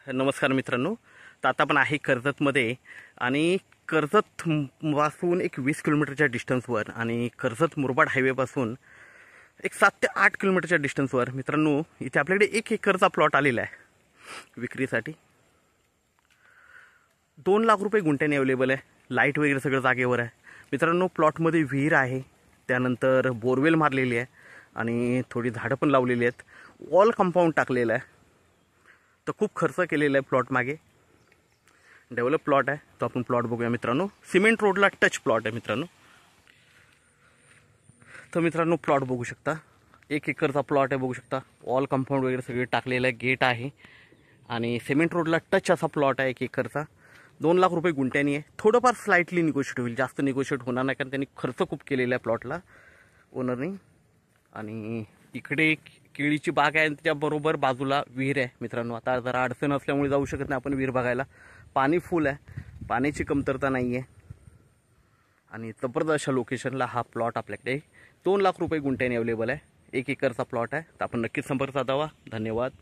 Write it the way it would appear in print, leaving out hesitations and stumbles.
नमस्कार मित्रांनो. तर आता आपण आहे कर्जतमध्ये आणि कर्जत पासून एक 20 किलोमीटरच्या डिस्टन्सवर आणि कर्जत मुरबाड हायवेपासून एक 7 ते 8 किलोमीटरच्या डिस्टन्सवर मित्रांनो इथे आपल्याकडे 1 एकरचा प्लॉट आलेला आहे विक्रीसाठी. 2 लाख रुपये गुंठ्याने अवेलेबल आहे. लाईट वगैरे सगळं जागेवर आहे मित्रांनो. प्लॉटमध्ये विहीर आहे, त्यानंतर बोरवेल मारलेली आहे आणि थोडी झाडं पण लावलेली आहेत. वॉल कंपाऊंड टाकलेलं आहे. तर खूप खर्च केलेला आहे प्लॉट मागे. डेव्हलप प्लॉट आहे. तो आपण प्लॉट बघूया मित्रांनो. सिमेंट रोडला टच प्लॉट आहे मित्रांनो. तर मित्रांनो प्लॉट बघू शकता. 1 एकरचा प्लॉट आहे, बघू शकता. वॉल कंपाऊंड वगैरे सगळे टाकलेलं आहे, गेट आहे आणि सिमेंट रोडला टच असा प्लॉट आहे 1 एकरचा. 2 लाख रुपये गुंठ्यानी आहे. थोडंफार स्लाइटली निगोशिएट होईल, जास्त निगोशिएट होणार नाही कारण त्यांनी खर्च खूप केलेला आहे प्लॉटला ओनरनी. आणि इकडे केळीची बाग आहे आणि त्याच्याबरोबर बाजूला विहीर आहे मित्रांनो. आता जरा अडचण असल्यामुळे जाऊ शकत नाही आपण विहीर बघायला. पाणी फुल आहे, पाण्याची कमतरता नाही आहे आणि जबरदस्त अशा लोकेशनला हा प्लॉट आपल्याकडे 2 लाख रुपये गुंठ्याने अवेलेबल आहे. 1 एकरचा प्लॉट आहे. तर आपण नक्कीच संपर्क साधावा. धन्यवाद.